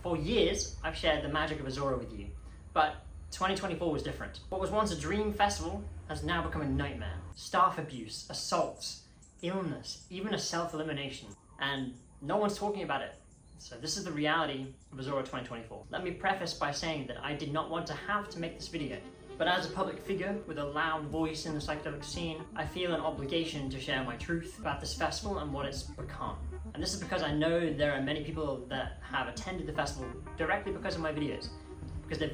For years, I've shared the magic of Ozora with you, but 2024 was different. What was once a dream festival has now become a nightmare. Staff abuse, assaults, illness, even a self-elimination, and no one's talking about it. So this is the reality of Ozora 2024. Let me preface by saying that I did not want to have to make this video, but as a public figure with a loud voice in the psychedelic scene, I feel an obligation to share my truth about this festival and what it's become. And this is because I know there are many people that have attended the festival directly because of my videos, because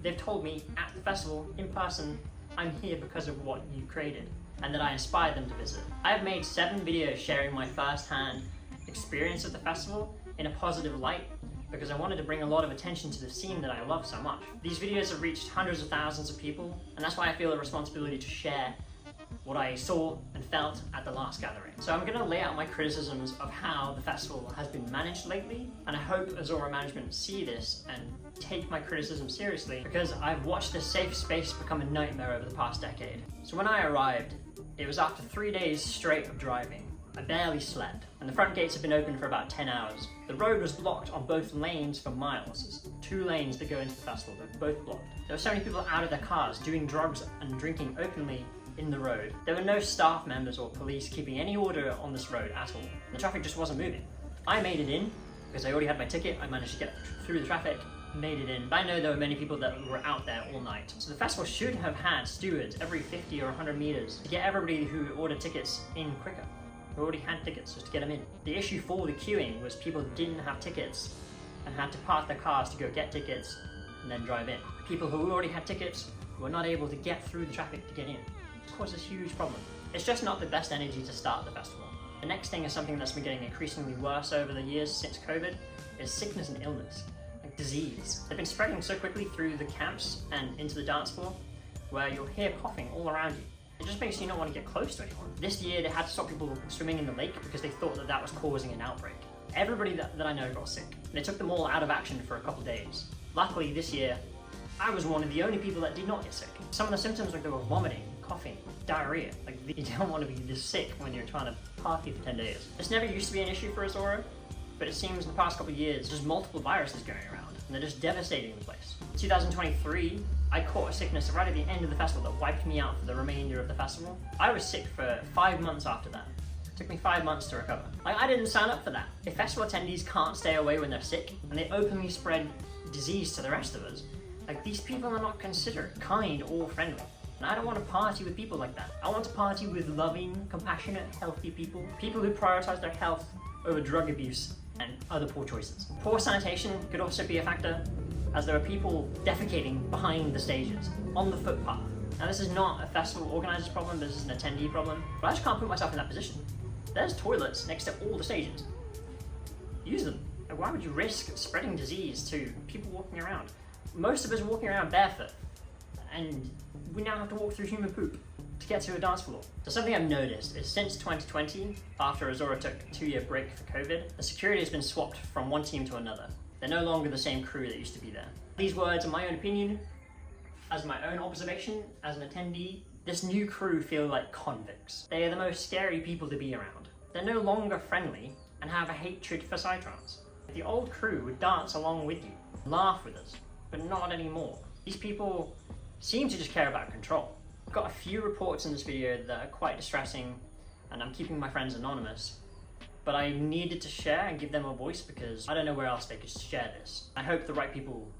they've told me at the festival, in person, I'm here because of what you created, and that I inspired them to visit. I have made 7 videos sharing my first-hand experience of the festival in a positive light, because I wanted to bring a lot of attention to the scene that I love so much. These videos have reached hundreds of thousands of people, and that's why I feel a responsibility to share what I saw and felt at the last gathering. So I'm going to lay out my criticisms of how the festival has been managed lately, and I hope Ozora management see this and take my criticism seriously, because I've watched this safe space become a nightmare over the past decade. So when I arrived, it was after 3 days straight of driving. I barely slept, and the front gates had been open for about 10 hours. The road was blocked on both lanes for miles. There's 2 lanes that go into the festival, but both blocked. There were so many people out of their cars doing drugs and drinking openly in the road. There were no staff members or police keeping any order on this road at all. The traffic just wasn't moving. I made it in because I already had my ticket. I managed to get through the traffic, made it in. But I know there were many people that were out there all night. So the festival should have had stewards every 50 or 100 meters to get everybody who ordered tickets in quicker, who already had tickets, just to get them in. The issue for the queuing was people didn't have tickets and had to park their cars to go get tickets and then drive in. People who already had tickets were not able to get through the traffic to get in. It causes a huge problem. It's just not the best energy to start the festival. The next thing is something that's been getting increasingly worse over the years since COVID, is sickness and illness, like disease. They've been spreading so quickly through the camps and into the dance floor, where you'll hear coughing all around you. It just makes you not want to get close to anyone. This year they had to stop people swimming in the lake because they thought that that was causing an outbreak. Everybody that I know got sick. They took them all out of action for a couple days. Luckily this year, I was one of the only people that did not get sick. Some of the symptoms, like they were vomiting, coughing, diarrhea. Like, you don't want to be this sick when you're trying to party for 10 days. This never used to be an issue for Ozora, but it seems in the past couple of years there's multiple viruses going around, and they're just devastating the place. In 2023, I caught a sickness right at the end of the festival that wiped me out for the remainder of the festival. I was sick for 5 months after that. It took me 5 months to recover. Like, I didn't sign up for that. If festival attendees can't stay away when they're sick, and they openly spread disease to the rest of us, like, these people are not considerate, kind, or friendly. And I don't want to party with people like that. I want to party with loving, compassionate, healthy people. People who prioritize their health over drug abuse and other poor choices. Poor sanitation could also be a factor, as there are people defecating behind the stages, on the footpath. Now, this is not a festival organizer's problem, this is an attendee problem, but I just can't put myself in that position. There's toilets next to all the stages. Use them. Like, why would you risk spreading disease to people walking around? Most of us are walking around barefoot, and we now have to walk through human poop to get to a dance floor. So something I've noticed is since 2020, after Ozora took a 2-year break for COVID, the security has been swapped from one team to another. They're no longer the same crew that used to be there. These words are my own opinion, as my own observation, as an attendee. This new crew feel like convicts. They are the most scary people to be around. They're no longer friendly and have a hatred for psytrance. The old crew would dance along with you, laugh with us, but not anymore. These people seem to just care about control. I've got a few reports in this video that are quite distressing, and I'm keeping my friends anonymous, but I needed to share and give them a voice because I don't know where else they could share this. I hope the right people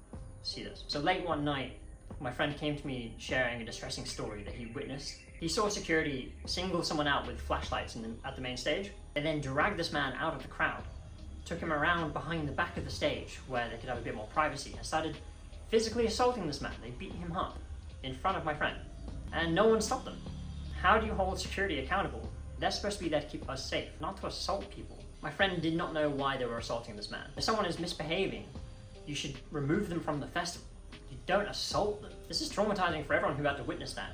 see this. So late one night, my friend came to me sharing a distressing story that he witnessed. He saw security single someone out with flashlights at the main stage. They then dragged this man out of the crowd, took him around behind the back of the stage where they could have a bit more privacy, and started physically assaulting this man. They beat him up in front of my friend, and no one stopped them. How do you hold security accountable? They're supposed to be there to keep us safe, not to assault people. My friend did not know why they were assaulting this man. If someone is misbehaving, you should remove them from the festival. You don't assault them. This is traumatizing for everyone who had to witness that,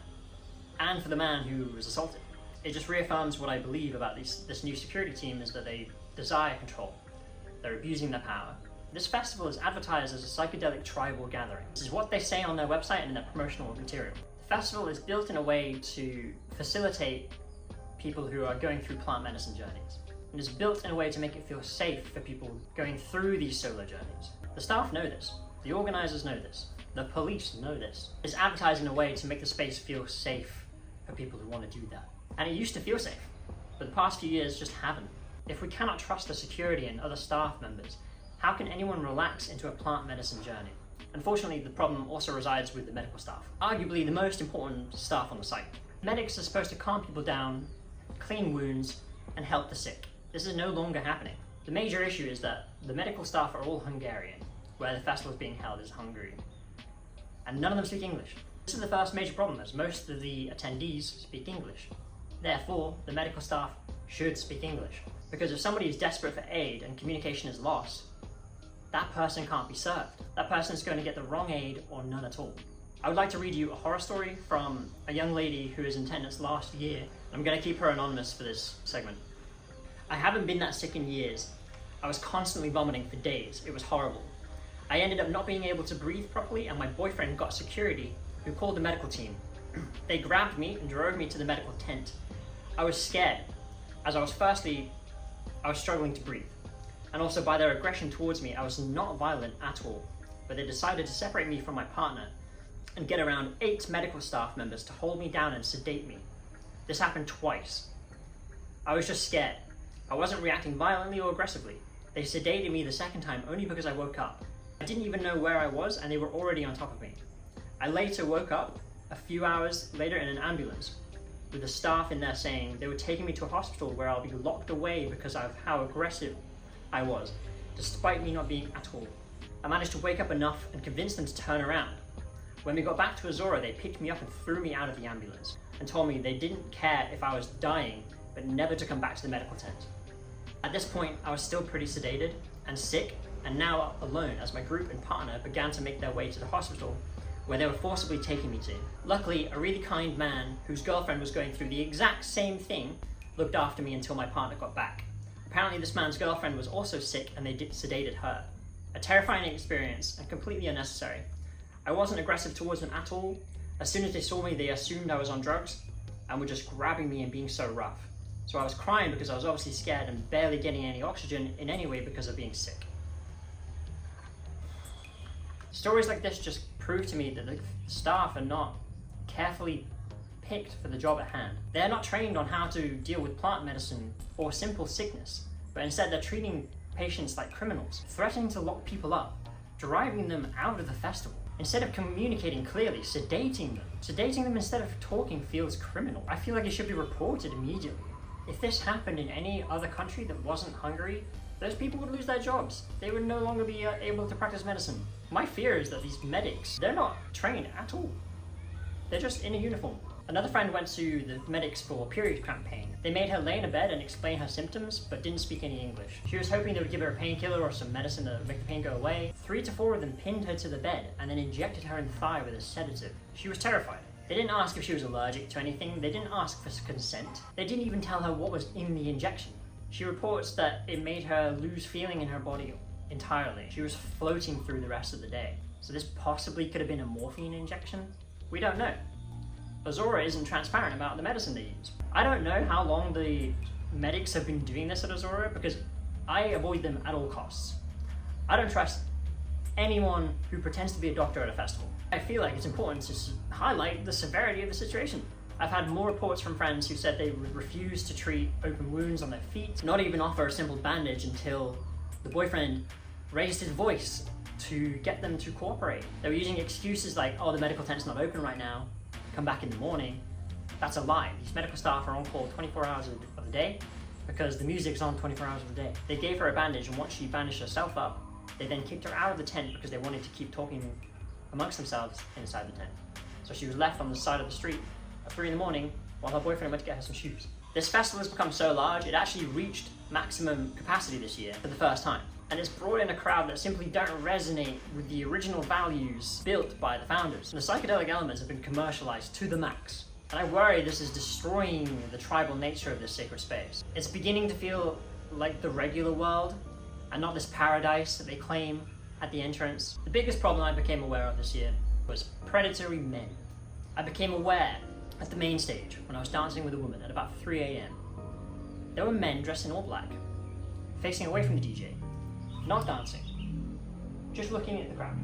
and for the man who was assaulted. It just reaffirms what I believe about this new security team, is that they desire control. They're abusing their power. This festival is advertised as a psychedelic tribal gathering. This is what they say on their website and in their promotional material. The festival is built in a way to facilitate people who are going through plant medicine journeys. And it's built in a way to make it feel safe for people going through these solo journeys. The staff know this. The organisers know this. The police know this. It's advertised in a way to make the space feel safe for people who want to do that. And it used to feel safe, but the past few years just haven't. If we cannot trust the security and other staff members, how can anyone relax into a plant medicine journey? Unfortunately, the problem also resides with the medical staff, arguably the most important staff on the site. Medics are supposed to calm people down, clean wounds, and help the sick. This is no longer happening. The major issue is that the medical staff are all Hungarian, where the festival is being held is Hungary. And none of them speak English. This is the first major problem, as most of the attendees speak English. Therefore, the medical staff should speak English. Because if somebody is desperate for aid and communication is lost, that person can't be served. That person is going to get the wrong aid or none at all. I would like to read you a horror story from a young lady who was in attendance last year. I'm going to keep her anonymous for this segment. I haven't been that sick in years. I was constantly vomiting for days. It was horrible. I ended up not being able to breathe properly, and my boyfriend got security, who called the medical team. They grabbed me and drove me to the medical tent. I was scared, as I was struggling to breathe. And also by their aggression towards me, I was not violent at all. But they decided to separate me from my partner and get around 8 medical staff members to hold me down and sedate me. This happened twice. I was just scared. I wasn't reacting violently or aggressively. They sedated me the second time only because I woke up. I didn't even know where I was, and they were already on top of me. I later woke up a few hours later in an ambulance with the staff in there saying they were taking me to a hospital where I'll be locked away because of how aggressive I was, despite me not being at all. I managed to wake up enough and convince them to turn around. When we got back to Ozora, they picked me up and threw me out of the ambulance and told me they didn't care if I was dying, but never to come back to the medical tent. At this point, I was still pretty sedated and sick, and now alone as my group and partner began to make their way to the hospital where they were forcibly taking me to. Luckily, a really kind man whose girlfriend was going through the exact same thing looked after me until my partner got back. Apparently this man's girlfriend was also sick and they sedated her. A terrifying experience and completely unnecessary. I wasn't aggressive towards them at all. As soon as they saw me, they assumed I was on drugs and were just grabbing me and being so rough. So I was crying because I was obviously scared and barely getting any oxygen in any way because of being sick. Stories like this just prove to me that the staff are not carefully picked for the job at hand. They're not trained on how to deal with plant medicine or simple sickness, but instead they're treating patients like criminals, threatening to lock people up, driving them out of the festival. Instead of communicating clearly, sedating them. Sedating them instead of talking feels criminal. I feel like it should be reported immediately. If this happened in any other country that wasn't Hungary, those people would lose their jobs. They would no longer be able to practice medicine. My fear is that these medics, they're not trained at all. They're just in a uniform. Another friend went to the medics for period cramp pain. They made her lay in a bed and explain her symptoms, but didn't speak any English. She was hoping they would give her a painkiller or some medicine to make the pain go away. 3 to 4 of them pinned her to the bed and then injected her in the thigh with a sedative. She was terrified. They didn't ask if she was allergic to anything. They didn't ask for consent. They didn't even tell her what was in the injection. She reports that it made her lose feeling in her body entirely. She was floating through the rest of the day. So this possibly could have been a morphine injection? We don't know. Ozora isn't transparent about the medicine they use. I don't know how long the medics have been doing this at Ozora because I avoid them at all costs. I don't trust anyone who pretends to be a doctor at a festival. I feel like it's important to highlight the severity of the situation. I've had more reports from friends who said they would refuse to treat open wounds on their feet, not even offer a simple bandage until the boyfriend raised his voice to get them to cooperate. They were using excuses like, oh, the medical tent's not open right now, come back in the morning. That's a lie. These medical staff are on call 24 hours of the day because the music's on 24 hours of the day. They gave her a bandage, and once she bandaged herself up, they then kicked her out of the tent because they wanted to keep talking amongst themselves inside the tent. So she was left on the side of the street at 3 in the morning while her boyfriend went to get her some shoes. This festival has become so large, it actually reached maximum capacity this year for the first time. And it's brought in a crowd that simply don't resonate with the original values built by the founders. The psychedelic elements have been commercialized to the max. And I worry this is destroying the tribal nature of this sacred space. It's beginning to feel like the regular world and not this paradise that they claim at the entrance. The biggest problem I became aware of this year was predatory men. I became aware at the main stage when I was dancing with a woman at about 3 a.m. There were men dressed in all black, facing away from the DJ, not dancing, just looking at the crowd.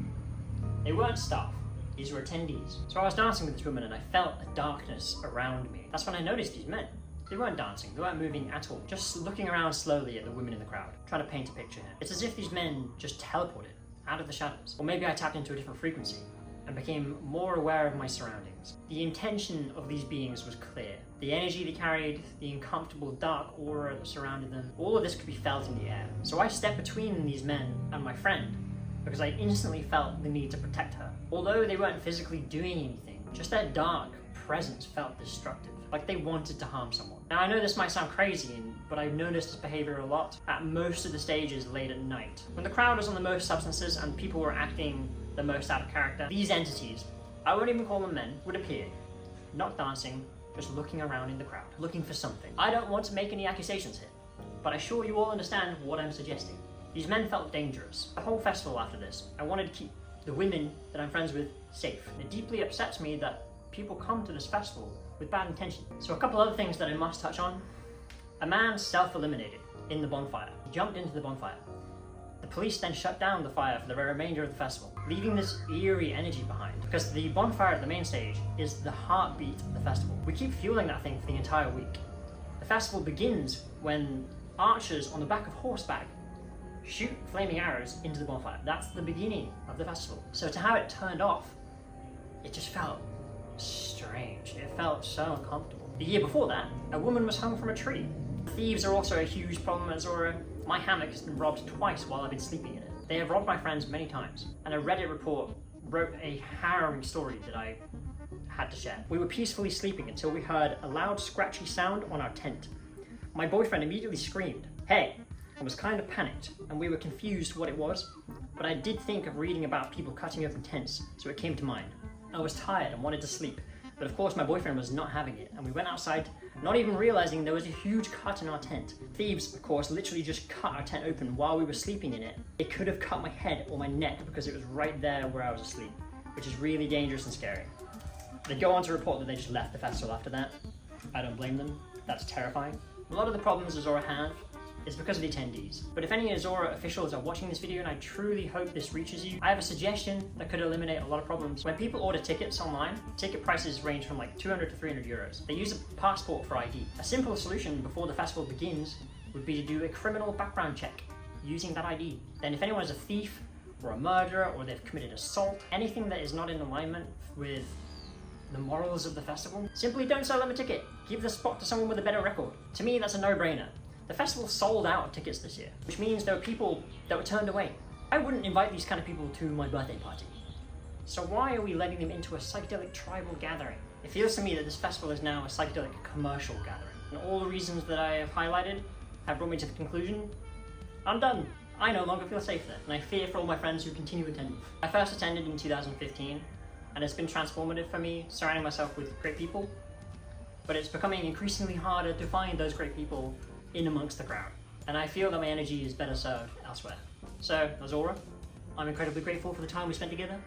They weren't staff, these were attendees. So I was dancing with this woman and I felt a darkness around me. That's when I noticed these men. They weren't dancing, they weren't moving at all, just looking around slowly at the women in the crowd, trying to paint a picture here. It's as if these men just teleported out of the shadows. Or maybe I tapped into a different frequency and became more aware of my surroundings. The intention of these beings was clear. The energy they carried, the uncomfortable dark aura that surrounded them, all of this could be felt in the air. So I stepped between these men and my friend because I instantly felt the need to protect her. Although they weren't physically doing anything, just their dark presence felt destructive, like they wanted to harm someone. Now I know this might sound crazy, but I've noticed this behavior a lot at most of the stages late at night. When the crowd was on the most substances and people were acting the most out of character, these entities, I won't even call them men, would appear, not dancing, just looking around in the crowd, looking for something. I don't want to make any accusations here, but I'm sure you all understand what I'm suggesting. These men felt dangerous. The whole festival after this, I wanted to keep the women that I'm friends with safe. It deeply upsets me that people come to this festival with bad intention. So a couple other things that I must touch on. A man self-eliminated in the bonfire. He jumped into the bonfire. The police then shut down the fire for the remainder of the festival, leaving this eerie energy behind. Because the bonfire at the main stage is the heartbeat of the festival. We keep fueling that thing for the entire week. The festival begins when archers on the back of horseback shoot flaming arrows into the bonfire. That's the beginning of the festival. So to have it turned off, it just felt strange. It felt so uncomfortable. The year before that, a woman was hung from a tree. Thieves are also a huge problem at Ozora. My hammock has been robbed twice while I've been sleeping in it. They have robbed my friends many times, and a Reddit report wrote a harrowing story that I had to share. We were peacefully sleeping until we heard a loud scratchy sound on our tent. My boyfriend immediately screamed, "Hey!" and was kind of panicked, and we were confused what it was, but I did think of reading about people cutting open tents, so it came to mind. I was tired and wanted to sleep, but of course my boyfriend was not having it, and we went outside, not even realizing there was a huge cut in our tent. Thieves, of course, literally just cut our tent open while we were sleeping in it. It could have cut my head or my neck because it was right there where I was asleep, which is really dangerous and scary. They go on to report that they just left the festival after that. I don't blame them, that's terrifying. A lot of the problems Ozora have is because of the attendees. But if any Ozora officials are watching this video, and I truly hope this reaches you, I have a suggestion that could eliminate a lot of problems. When people order tickets online, ticket prices range from like 200 to 300 euros. They use a passport for ID. A simple solution before the festival begins would be to do a criminal background check using that ID. Then if anyone is a thief or a murderer or they've committed assault, anything that is not in alignment with the morals of the festival, simply don't sell them a ticket. Give the spot to someone with a better record. To me, that's a no-brainer. The festival sold out tickets this year, which means there were people that were turned away. I wouldn't invite these kind of people to my birthday party. So why are we letting them into a psychedelic tribal gathering? It feels to me that this festival is now a psychedelic commercial gathering. And all the reasons that I have highlighted have brought me to the conclusion, I'm done. I no longer feel safe there, and I fear for all my friends who continue attending. I first attended in 2015, and it's been transformative for me, surrounding myself with great people, but it's becoming increasingly harder to find those great people in amongst the crowd, and I feel that my energy is better served elsewhere. So, Ozora, I'm incredibly grateful for the time we spent together,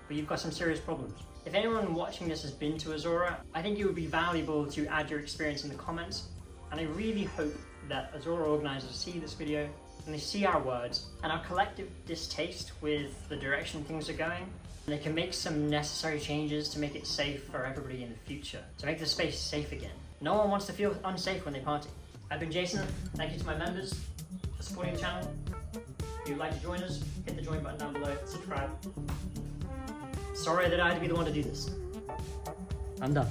but you've got some serious problems. If anyone watching this has been to Ozora, I think it would be valuable to add your experience in the comments, and I really hope that Ozora organizers see this video, and they see our words, and our collective distaste with the direction things are going, and they can make some necessary changes to make it safe for everybody in the future, to make the space safe again. No one wants to feel unsafe when they party. I've been Jason, thank you to my members for supporting the channel. If you'd like to join us, hit the join button down below, subscribe. Sorry that I had to be the one to do this. I'm done.